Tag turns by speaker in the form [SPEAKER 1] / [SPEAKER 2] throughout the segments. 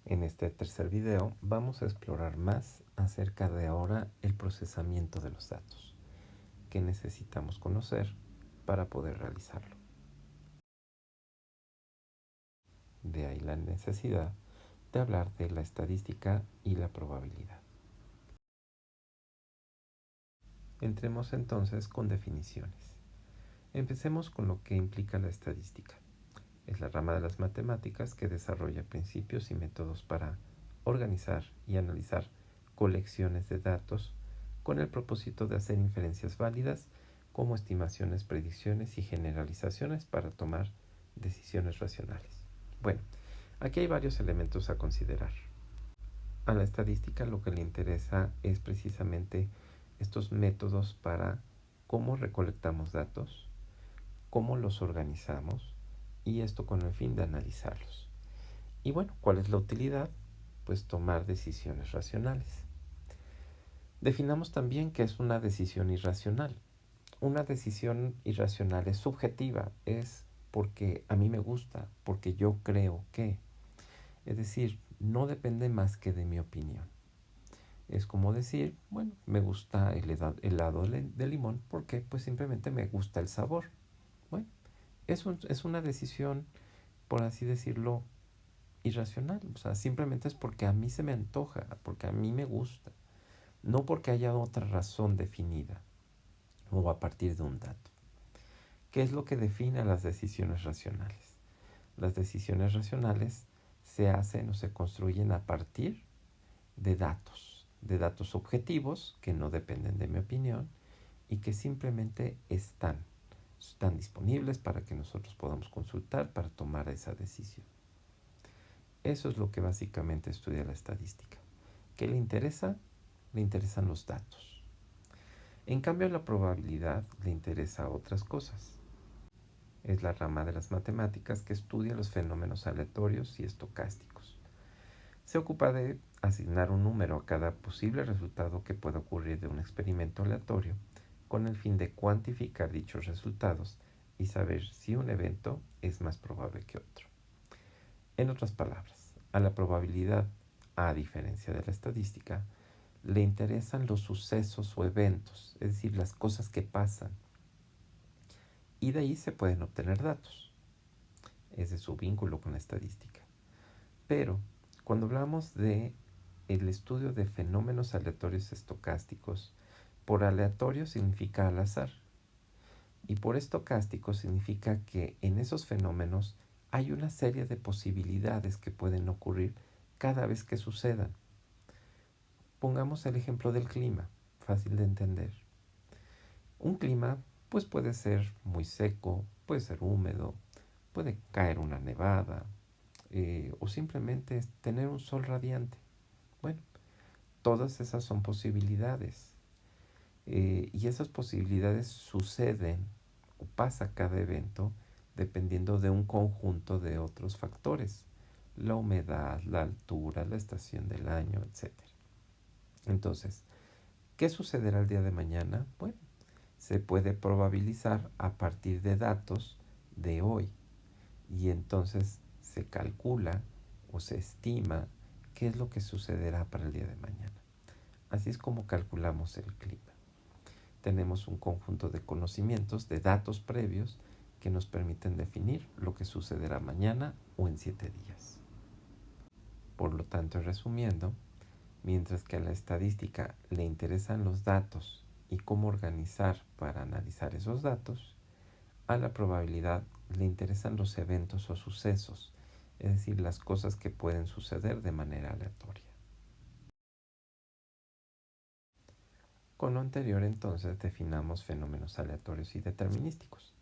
[SPEAKER 1] En este tercer video vamos a explorar más acerca de ahora el procesamiento de los datos que necesitamos conocer para poder realizarlo. De ahí la necesidad de hablar de la estadística y la probabilidad. Entremos entonces con definiciones. Empecemos con lo que implica la estadística. Es la rama de las matemáticas que desarrolla principios y métodos para organizar y analizar colecciones de datos con el propósito de hacer inferencias válidas como estimaciones, predicciones y generalizaciones para tomar decisiones racionales. Bueno, aquí hay varios elementos a considerar. A la estadística lo que le interesa es precisamente estos métodos para cómo recolectamos datos, cómo los organizamos y esto con el fin de analizarlos. Y bueno, ¿cuál es la utilidad? Pues tomar decisiones racionales. Definamos también qué es una decisión irracional. Una decisión irracional es subjetiva, es porque a mí me gusta, porque yo creo que. Es decir, no depende más que de mi opinión. Es como decir, bueno, me gusta el helado de limón porque pues simplemente me gusta el sabor. Bueno, es una decisión, por así decirlo, irracional. O sea, simplemente es porque a mí se me antoja, porque a mí me gusta. No porque haya otra razón definida o a partir de un dato. ¿Qué es lo que define a las decisiones racionales? Las decisiones racionales se hacen o se construyen a partir de datos objetivos que no dependen de mi opinión y que simplemente están disponibles para que nosotros podamos consultar para tomar esa decisión. Eso es lo que básicamente estudia la estadística. ¿Qué le interesa? Le interesan los datos. En cambio, la probabilidad le interesa otras cosas. Es la rama de las matemáticas que estudia los fenómenos aleatorios y estocásticos. Se ocupa de asignar un número a cada posible resultado que pueda ocurrir de un experimento aleatorio con el fin de cuantificar dichos resultados y saber si un evento es más probable que otro. En otras palabras, a la probabilidad, a diferencia de la estadística, le interesan los sucesos o eventos, es decir, las cosas que pasan. Y de ahí se pueden obtener datos. Ese es su vínculo con la estadística. Pero cuando hablamos de el estudio de fenómenos aleatorios estocásticos, por aleatorio significa al azar. Y por estocástico significa que en esos fenómenos hay una serie de posibilidades que pueden ocurrir cada vez que sucedan. Pongamos el ejemplo del clima, fácil de entender. Un clima pues puede ser muy seco, puede ser húmedo, puede caer una nevada o simplemente tener un sol radiante. Bueno, todas esas son posibilidades y esas posibilidades suceden o pasa cada evento dependiendo de un conjunto de otros factores, la humedad, la altura, la estación del año, etc. Entonces, ¿qué sucederá el día de mañana? Bueno, se puede probabilizar a partir de datos de hoy y entonces se calcula o se estima qué es lo que sucederá para el día de mañana. Así es como calculamos el clima. Tenemos un conjunto de conocimientos, de datos previos que nos permiten definir lo que sucederá mañana o en 7 días. Por lo tanto, resumiendo, mientras que a la estadística le interesan los datos y cómo organizar para analizar esos datos, a la probabilidad le interesan los eventos o sucesos, es decir, las cosas que pueden suceder de manera aleatoria. Con lo anterior entonces definamos fenómenos aleatorios y determinísticos.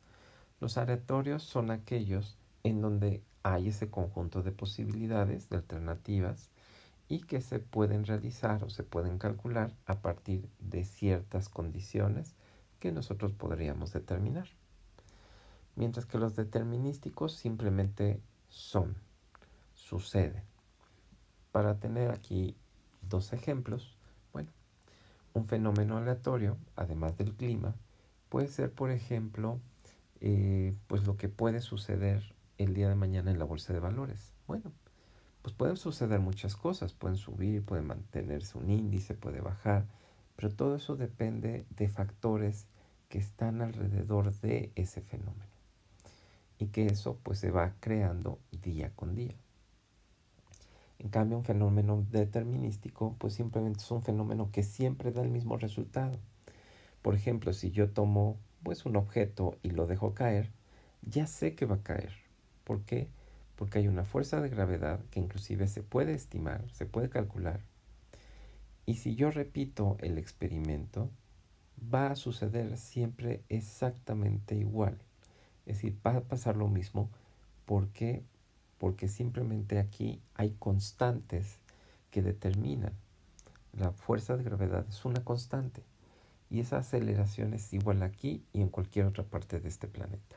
[SPEAKER 1] Los aleatorios son aquellos en donde hay ese conjunto de posibilidades, de alternativas, y que se pueden realizar o se pueden calcular a partir de ciertas condiciones que nosotros podríamos determinar. Mientras que los determinísticos simplemente suceden. Para tener aquí dos ejemplos, bueno, un fenómeno aleatorio, además del clima, puede ser, por ejemplo, pues lo que puede suceder el día de mañana en la bolsa de valores. Bueno, pues pueden suceder muchas cosas, pueden subir, puede mantenerse un índice, puede bajar, pero todo eso depende de factores que están alrededor de ese fenómeno y que eso pues se va creando día con día. En cambio, un fenómeno determinístico pues simplemente es un fenómeno que siempre da el mismo resultado. Por ejemplo, si yo tomo pues un objeto y lo dejo caer, ya sé que va a caer. ¿Por qué? Porque hay una fuerza de gravedad que inclusive se puede estimar, se puede calcular. Y si yo repito el experimento, va a suceder siempre exactamente igual. Es decir, va a pasar lo mismo. ¿Por qué? Porque simplemente aquí hay constantes que determinan. La fuerza de gravedad es una constante y esa aceleración es igual aquí y en cualquier otra parte de este planeta.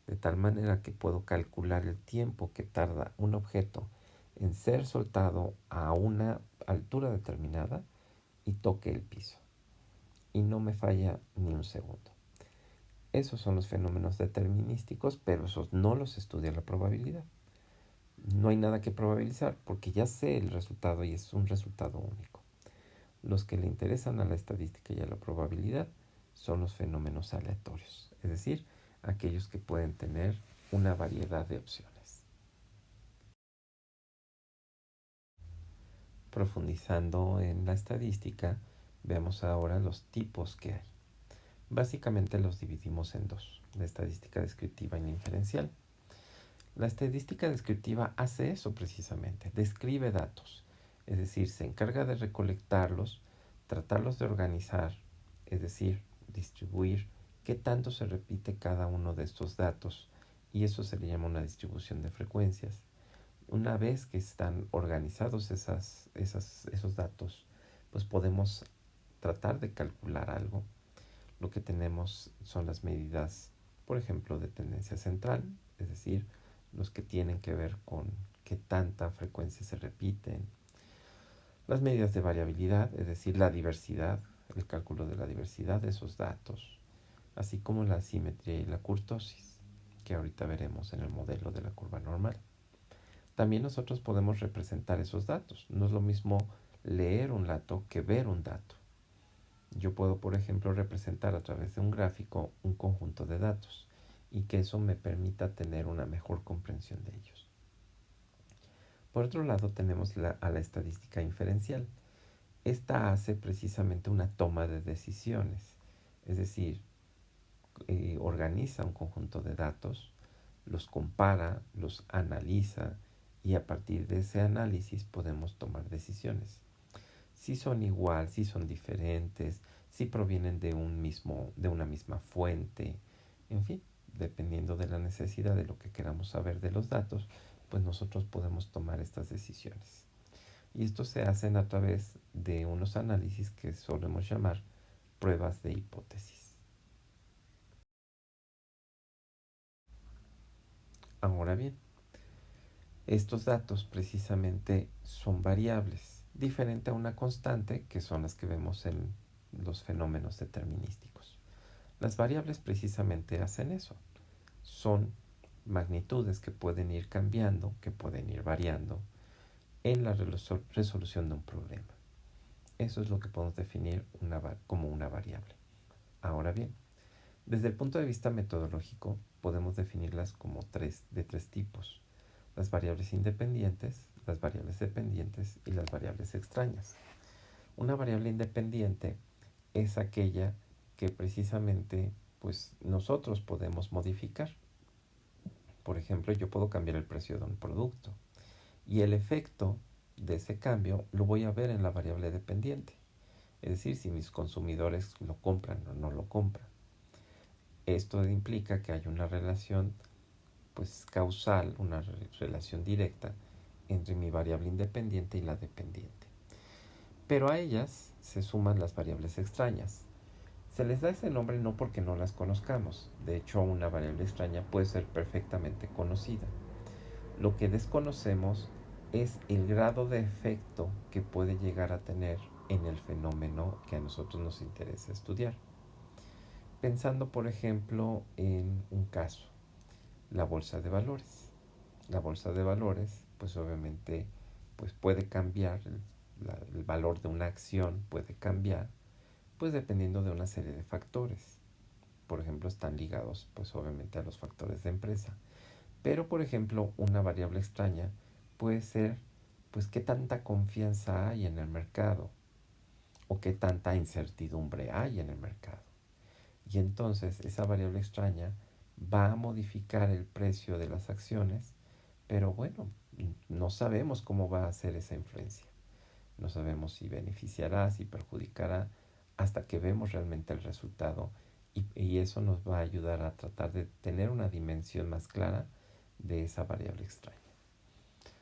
[SPEAKER 1] De tal manera que puedo calcular el tiempo que tarda un objeto en ser soltado a una altura determinada y toque el piso. Y no me falla ni un segundo. Esos son los fenómenos determinísticos, pero esos no los estudia la probabilidad. No hay nada que probabilizar porque ya sé el resultado y es un resultado único. Los que le interesan a la estadística y a la probabilidad son los fenómenos aleatorios, es decir, aquellos que pueden tener una variedad de opciones. Profundizando en la estadística, vemos ahora los tipos que hay. Básicamente los dividimos en dos, la estadística descriptiva y la inferencial. La estadística descriptiva hace eso precisamente, describe datos, es decir, se encarga de recolectarlos, tratarlos de organizar, es decir, distribuir qué tanto se repite cada uno de estos datos, y eso se le llama una distribución de frecuencias. Una vez que están organizados esos datos, pues podemos tratar de calcular algo. Lo que tenemos son las medidas, por ejemplo, de tendencia central, es decir, los que tienen que ver con qué tanta frecuencia se repiten. Las medidas de variabilidad, es decir, la diversidad, el cálculo de la diversidad de esos datos, así como la simetría y la kurtosis, que ahorita veremos en el modelo de la curva normal. También nosotros podemos representar esos datos. No es lo mismo leer un dato que ver un dato. Yo puedo, por ejemplo, representar a través de un gráfico un conjunto de datos y que eso me permita tener una mejor comprensión de ellos. Por otro lado, tenemos a la estadística inferencial. Esta hace precisamente una toma de decisiones, es decir, organiza un conjunto de datos, los compara, los analiza y a partir de ese análisis podemos tomar decisiones. Si son igual, si son diferentes, si provienen de una misma fuente, en fin, dependiendo de la necesidad de lo que queramos saber de los datos, pues nosotros podemos tomar estas decisiones. Y esto se hace a través de unos análisis que solemos llamar pruebas de hipótesis. Ahora bien, estos datos precisamente son variables, diferente a una constante que son las que vemos en los fenómenos determinísticos. Las variables precisamente hacen eso. Son magnitudes que pueden ir cambiando, que pueden ir variando en la resolución de un problema. Eso es lo que podemos definir como una variable. Ahora bien, desde el punto de vista metodológico, podemos definirlas como de tres tipos: las variables independientes, las variables dependientes y las variables extrañas. Una variable independiente es aquella que precisamente pues nosotros podemos modificar. Por ejemplo, yo puedo cambiar el precio de un producto y el efecto de ese cambio lo voy a ver en la variable dependiente. Es decir, si mis consumidores lo compran o no lo compran. Esto implica que hay una relación pues causal, una relación directa entre mi variable independiente y la dependiente. Pero a ellas se suman las variables extrañas. Se les da ese nombre no porque no las conozcamos. De hecho, una variable extraña puede ser perfectamente conocida. Lo que desconocemos es el grado de efecto que puede llegar a tener en el fenómeno que a nosotros nos interesa estudiar. Pensando, por ejemplo, en un caso, la bolsa de valores. La bolsa de valores pues obviamente pues puede cambiar, el valor de una acción puede cambiar, pues dependiendo de una serie de factores. Por ejemplo, están ligados pues obviamente a los factores de empresa. Pero por ejemplo, una variable extraña puede ser pues qué tanta confianza hay en el mercado o qué tanta incertidumbre hay en el mercado. Y entonces esa variable extraña va a modificar el precio de las acciones, pero bueno, no sabemos cómo va a ser esa influencia. No sabemos si beneficiará, si perjudicará, hasta que vemos realmente el resultado y eso nos va a ayudar a tratar de tener una dimensión más clara de esa variable extraña.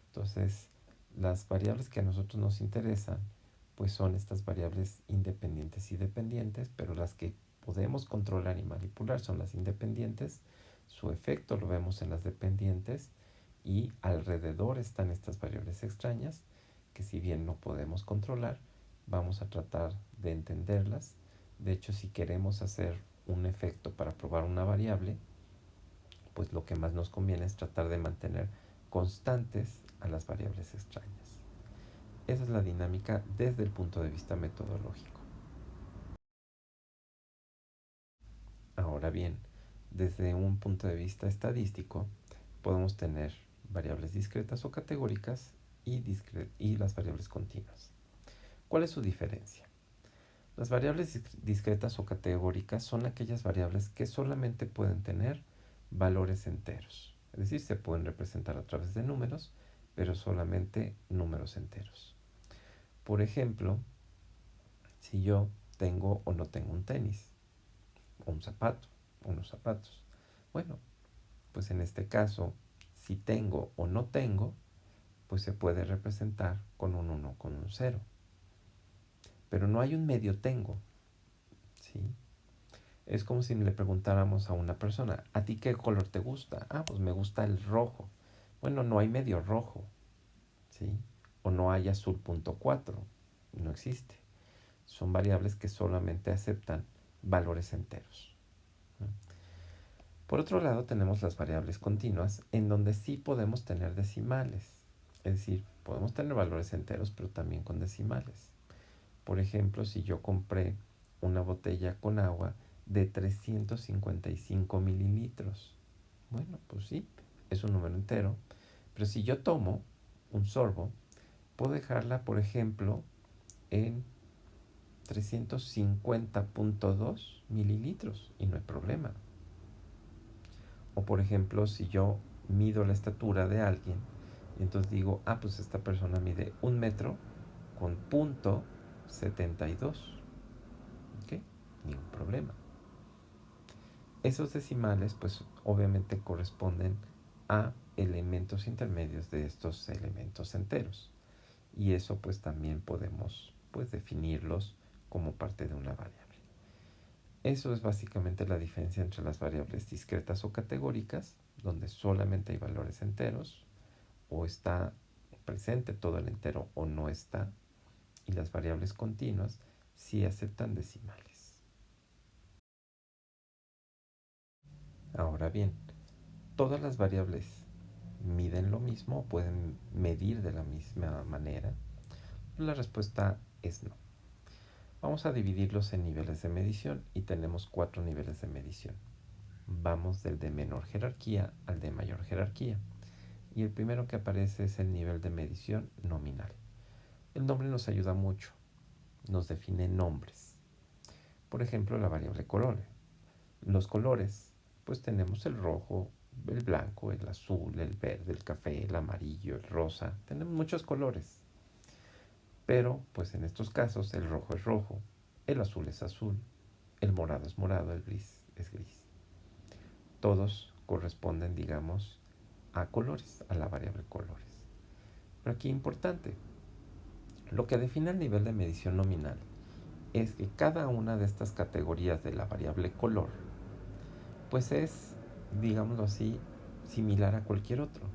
[SPEAKER 1] Entonces, las variables que a nosotros nos interesan, pues son estas variables independientes y dependientes, pero las que podemos controlar y manipular son las independientes. Su efecto lo vemos en las dependientes y alrededor están estas variables extrañas que si bien no podemos controlar, vamos a tratar de entenderlas. De hecho, si queremos hacer un efecto para probar una variable, pues lo que más nos conviene es tratar de mantener constantes a las variables extrañas. Esa es la dinámica desde el punto de vista metodológico. Ahora bien, desde un punto de vista estadístico, podemos tener variables discretas o categóricas y las variables continuas. ¿Cuál es su diferencia? Las variables discretas o categóricas son aquellas variables que solamente pueden tener valores enteros. Es decir, se pueden representar a través de números, pero solamente números enteros. Por ejemplo, si yo tengo o no tengo un tenis, o un zapato, unos zapatos. Bueno, pues en este caso, si tengo o no tengo, pues se puede representar con un 1 con un 0. Pero no hay un medio tengo, ¿sí? Es como si le preguntáramos a una persona, ¿a ti qué color te gusta? Ah, pues me gusta el rojo. Bueno, no hay medio rojo, ¿sí? O no hay azul punto 4, no existe. Son variables que solamente aceptan valores enteros. Por otro lado, tenemos las variables continuas, en donde sí podemos tener decimales. Es decir, podemos tener valores enteros, pero también con decimales. Por ejemplo, si yo compré una botella con agua de 355 mililitros. Bueno, pues sí, es un número entero. Pero si yo tomo un sorbo, puedo dejarla, por ejemplo, en 350.2 mililitros y no hay problema. O por ejemplo, si yo mido la estatura de alguien y entonces digo, ah, pues esta persona mide 1 metro con punto 72. ¿Ok? Ningún problema. Esos decimales, pues obviamente corresponden a elementos intermedios de estos elementos enteros. Y eso pues también podemos pues definirlos como parte de una variable. Eso es básicamente la diferencia entre las variables discretas o categóricas, donde solamente hay valores enteros, o está presente todo el entero o no está, y las variables continuas sí aceptan decimales. Ahora bien, ¿todas las variables miden lo mismo o pueden medir de la misma manera? La respuesta es no. Vamos a dividirlos en niveles de medición y tenemos 4 niveles de medición. Vamos del de menor jerarquía al de mayor jerarquía. Y el primero que aparece es el nivel de medición nominal. El nombre nos ayuda mucho, nos define nombres. Por ejemplo, la variable color. Los colores, pues tenemos el rojo, el blanco, el azul, el verde, el café, el amarillo, el rosa. Tenemos muchos colores. Pero, pues en estos casos, el rojo es rojo, el azul es azul, el morado es morado, el gris es gris. Todos corresponden, digamos, a colores, a la variable colores. Pero aquí importante, lo que define el nivel de medición nominal es que cada una de estas categorías de la variable color, pues es, digámoslo así, similar a cualquier otro.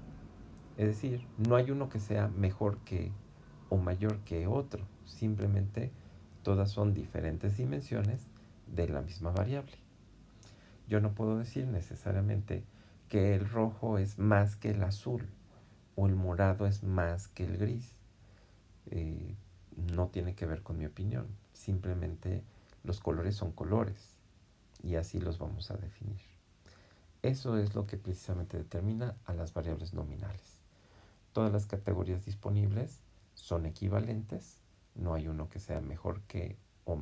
[SPEAKER 1] Es decir, no hay uno que sea mejor que o mayor que otro, simplemente todas son diferentes dimensiones de la misma variable. Yo no puedo decir necesariamente que el rojo es más que el azul o el morado es más que el gris. No tiene que ver con mi opinión, simplemente los colores son colores y así los vamos a definir. Eso es lo que precisamente determina a las variables nominales. Todas las categorías disponibles son equivalentes, no hay uno que sea mejor que o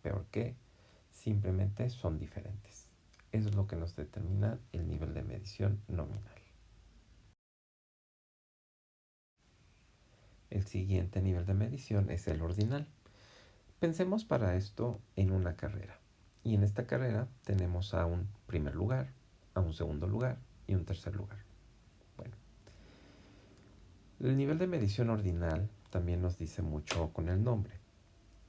[SPEAKER 1] peor que, simplemente son diferentes. Eso es lo que nos determina el nivel de medición nominal. El siguiente nivel de medición es el ordinal. Pensemos para esto en una carrera. Y en esta carrera tenemos a un primer lugar, a un segundo lugar y un tercer lugar. Bueno, el nivel de medición ordinal también nos dice mucho con el nombre.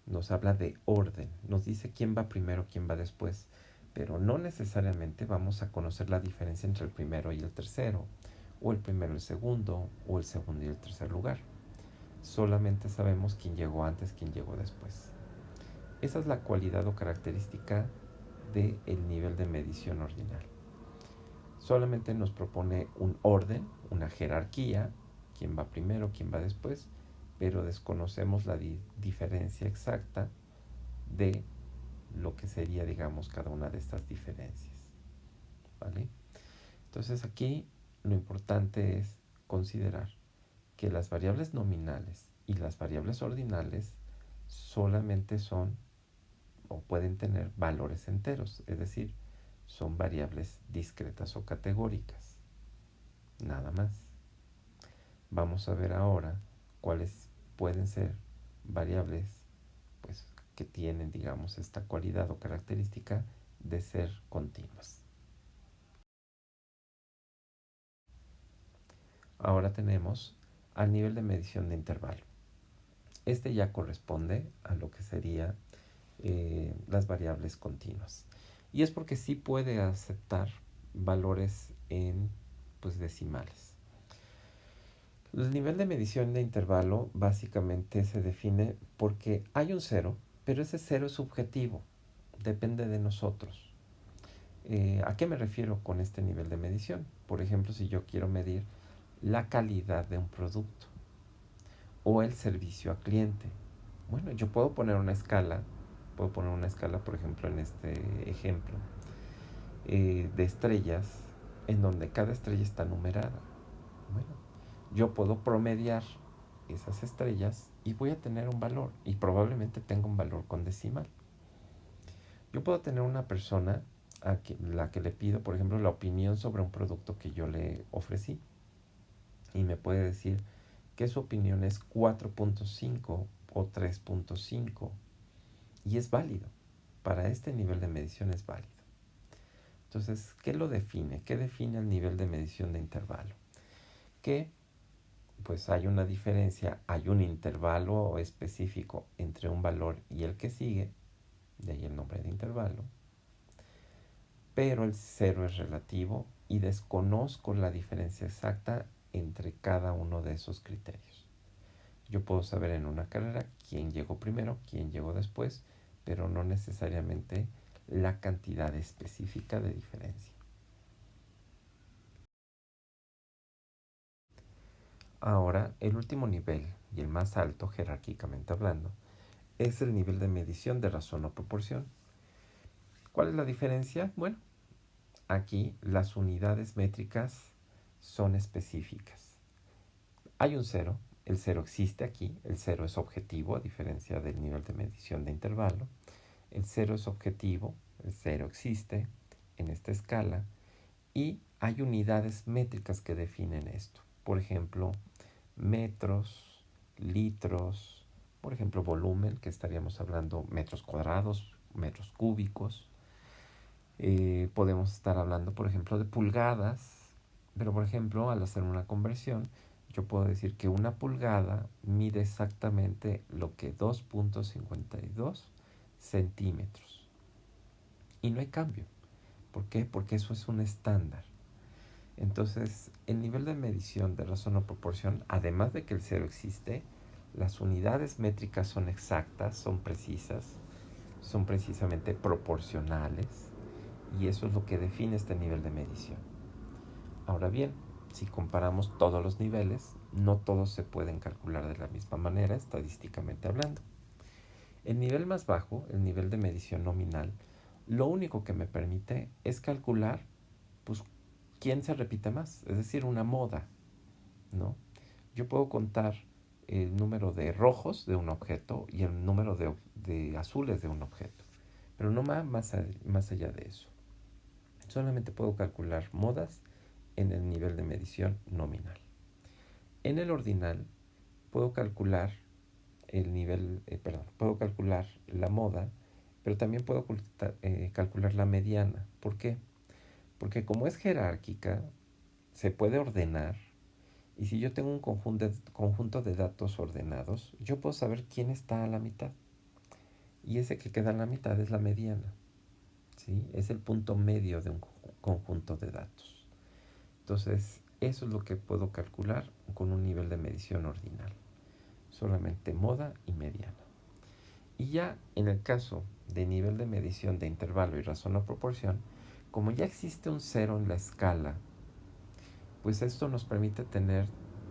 [SPEAKER 1] Nos habla de orden, nos dice quién va primero, quién va después, pero no necesariamente vamos a conocer la diferencia entre el primero y el tercero, o el primero y el segundo, o el segundo y el tercer lugar. Solamente sabemos quién llegó antes, quién llegó después. Esa es la cualidad o característica del nivel de medición ordinal. Solamente nos propone un orden, una jerarquía, quién va primero, quién va después, pero desconocemos la diferencia exacta de lo que sería, digamos, cada una de estas diferencias. ¿Vale? Entonces aquí lo importante es considerar que las variables nominales y las variables ordinales solamente son o pueden tener valores enteros, es decir, son variables discretas o categóricas. Nada más. Vamos a ver ahora cuáles pueden ser variables pues, que tienen, digamos, esta cualidad o característica de ser continuas. Ahora tenemos al nivel de medición de intervalo. Este ya corresponde a lo que sería las variables continuas. Y es porque sí puede aceptar valores en pues, decimales. El nivel de medición de intervalo básicamente se define porque hay un cero, pero ese cero es subjetivo, depende de nosotros. ¿A qué me refiero con este nivel de medición? Por ejemplo, si yo quiero medir la calidad de un producto o el servicio a cliente. Bueno, yo puedo poner una escala, por ejemplo, en este ejemplo, de estrellas, en donde cada estrella está numerada. Bueno, yo puedo promediar esas estrellas y voy a tener un valor, y probablemente tenga un valor con decimal. Yo puedo tener una persona a la que le pido, por ejemplo, la opinión sobre un producto que yo le ofrecí, y me puede decir que su opinión es 4.5 o 3.5, y es válido. Para este nivel de medición es válido. Entonces, ¿qué lo define? ¿Qué define el nivel de medición de intervalo? Que pues hay una diferencia, hay un intervalo específico entre un valor y el que sigue, de ahí el nombre de intervalo, pero el cero es relativo y desconozco la diferencia exacta entre cada uno de esos criterios. Yo puedo saber en una carrera quién llegó primero, quién llegó después, pero no necesariamente la cantidad específica de diferencia. Ahora, el último nivel, y el más alto jerárquicamente hablando, es el nivel de medición de razón o proporción. ¿Cuál es la diferencia? Bueno, aquí las unidades métricas son específicas. Hay un cero, el cero existe aquí, el cero es objetivo a diferencia del nivel de medición de intervalo. El cero es objetivo, el cero existe en esta escala y hay unidades métricas que definen esto. Por ejemplo, metros, litros, por ejemplo, volumen, que estaríamos hablando metros cuadrados, metros cúbicos. Podemos estar hablando, por ejemplo, de pulgadas, pero por ejemplo, al hacer una conversión, yo puedo decir que una pulgada mide exactamente lo que 2.52 centímetros. Y no hay cambio. ¿Por qué? Porque eso es un estándar. Entonces, el nivel de medición de razón o proporción, además de que el cero existe, las unidades métricas son exactas, son precisas, son precisamente proporcionales, y eso es lo que define este nivel de medición. Ahora bien, si comparamos todos los niveles, no todos se pueden calcular de la misma manera, estadísticamente hablando. El nivel más bajo, el nivel de medición nominal, lo único que me permite es calcular, pues, quién se repite más, es decir, una moda, ¿no? Yo puedo contar el número de rojos de un objeto y el número de azules de un objeto, pero no más allá de eso. Solamente puedo calcular modas en el nivel de medición nominal. En el ordinal puedo calcular puedo calcular la moda, pero también puedo calcular la mediana. ¿Por qué? Porque como es jerárquica, se puede ordenar, y si yo tengo un conjunto de datos ordenados, yo puedo saber quién está a la mitad. Y ese que queda a la mitad es la mediana, ¿sí? Es el punto medio de un conjunto de datos. Entonces, eso es lo que puedo calcular con un nivel de medición ordinal. Solamente moda y mediana. Y ya en el caso de nivel de medición de intervalo y razón o proporción, como ya existe un cero en la escala, pues esto nos permite tener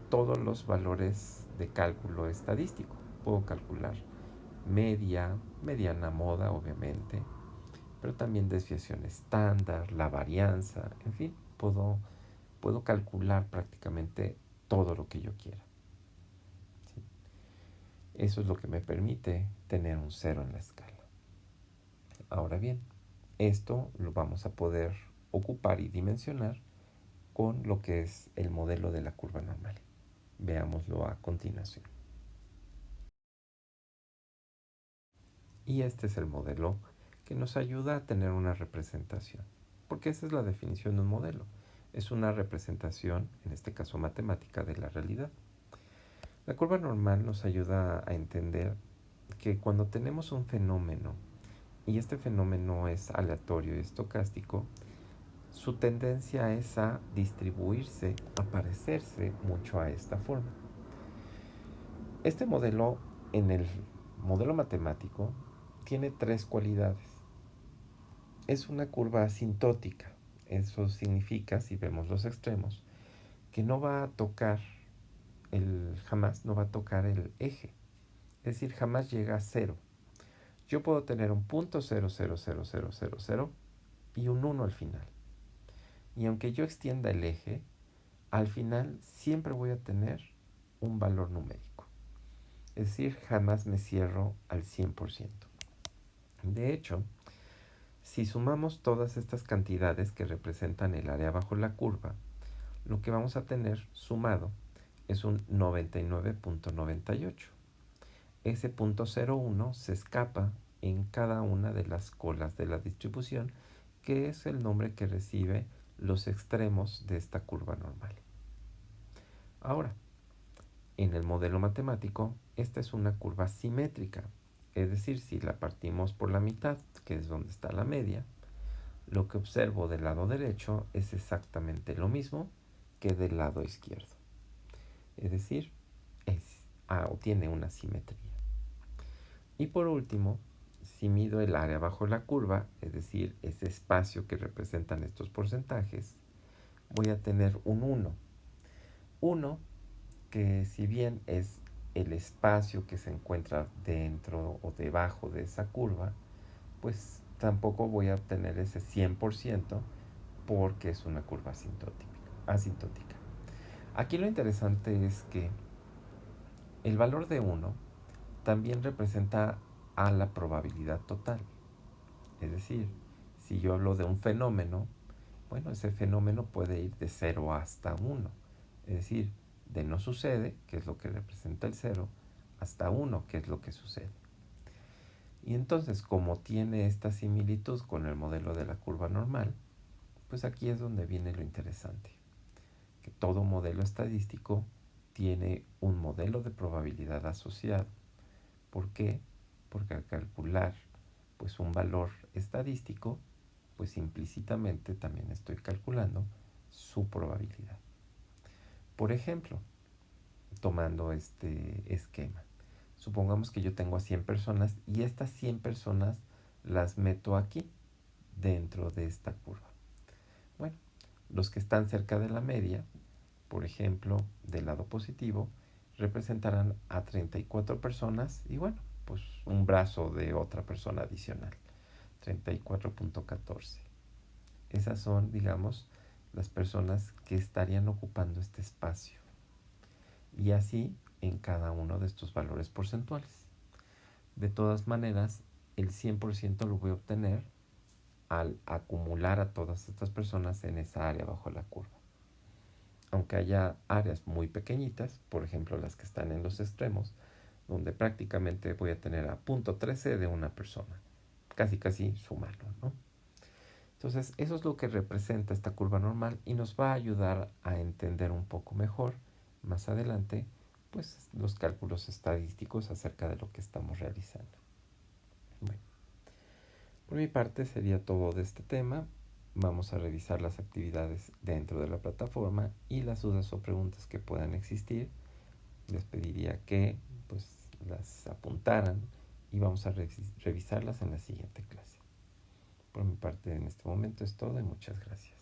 [SPEAKER 1] todos los valores de cálculo estadístico. Puedo calcular media, mediana, moda, obviamente, pero también desviación estándar, la varianza, en fin, puedo calcular prácticamente todo lo que yo quiera. ¿Sí? Eso es lo que me permite tener un cero en la escala. Ahora bien, esto lo vamos a poder ocupar y dimensionar con lo que es el modelo de la curva normal. Veámoslo a continuación. Y este es el modelo que nos ayuda a tener una representación, porque esa es la definición de un modelo. Es una representación, en este caso matemática, de la realidad. La curva normal nos ayuda a entender que cuando tenemos un fenómeno, y este fenómeno es aleatorio y estocástico, su tendencia es a distribuirse, a parecerse mucho a esta forma. Este modelo, en el modelo matemático, tiene tres cualidades. Es una curva asintótica. Eso significa, si vemos los extremos, que no va a tocar jamás no va a tocar el eje. Es decir, jamás llega a cero. Yo puedo tener un punto 0,00000 y un 1 al final. Y aunque yo extienda el eje, al final siempre voy a tener un valor numérico. Es decir, jamás me cierro al 100%. De hecho, si sumamos todas estas cantidades que representan el área bajo la curva, lo que vamos a tener sumado es un 99.98. Ese punto 0,1 se escapa en cada una de las colas de la distribución, que es el nombre que recibe los extremos de esta curva normal. Ahora, en el modelo matemático, esta es una curva simétrica, es decir, si la partimos por la mitad, que es donde está la media, lo que observo del lado derecho es exactamente lo mismo que del lado izquierdo. Es decir, tiene una simetría. Y por último, si mido el área bajo la curva, es decir, ese espacio que representan estos porcentajes, voy a tener un 1. 1 que si bien es el espacio que se encuentra dentro o debajo de esa curva, pues tampoco voy a obtener ese 100% porque es una curva asintótica. Aquí lo interesante es que el valor de 1 también representa a la probabilidad total. Es decir, si yo hablo de un fenómeno, bueno, ese fenómeno puede ir de 0 hasta 1. Es decir, de no sucede, que es lo que representa el 0, hasta 1, que es lo que sucede. Y entonces, como tiene esta similitud con el modelo de la curva normal, pues aquí es donde viene lo interesante, que todo modelo estadístico tiene un modelo de probabilidad asociado. ¿Por qué? Porque al calcular pues un valor estadístico, pues implícitamente también estoy calculando su probabilidad. Por ejemplo, tomando este esquema, supongamos que yo tengo a 100 personas y estas 100 personas las meto aquí, dentro de esta curva. Bueno, los que están cerca de la media, Por ejemplo, del lado positivo, representarán a 34 personas y bueno, pues un brazo de otra persona adicional, 34.14. Esas son, digamos, las personas que estarían ocupando este espacio. Y así en cada uno de estos valores porcentuales. De todas maneras, el 100% lo voy a obtener al acumular a todas estas personas en esa área bajo la curva. Aunque haya áreas muy pequeñitas, por ejemplo las que están en los extremos, donde prácticamente voy a tener a 0.13 de una persona, casi sumarlo, ¿no? Entonces, eso es lo que representa esta curva normal y nos va a ayudar a entender un poco mejor más adelante, pues, los cálculos estadísticos acerca de lo que estamos realizando. Bueno, por mi parte sería todo de este tema. Vamos a revisar las actividades dentro de la plataforma y las dudas o preguntas que puedan existir. Les pediría que pues las apuntaran y vamos a revisarlas en la siguiente clase. Por mi parte en este momento es todo y muchas gracias.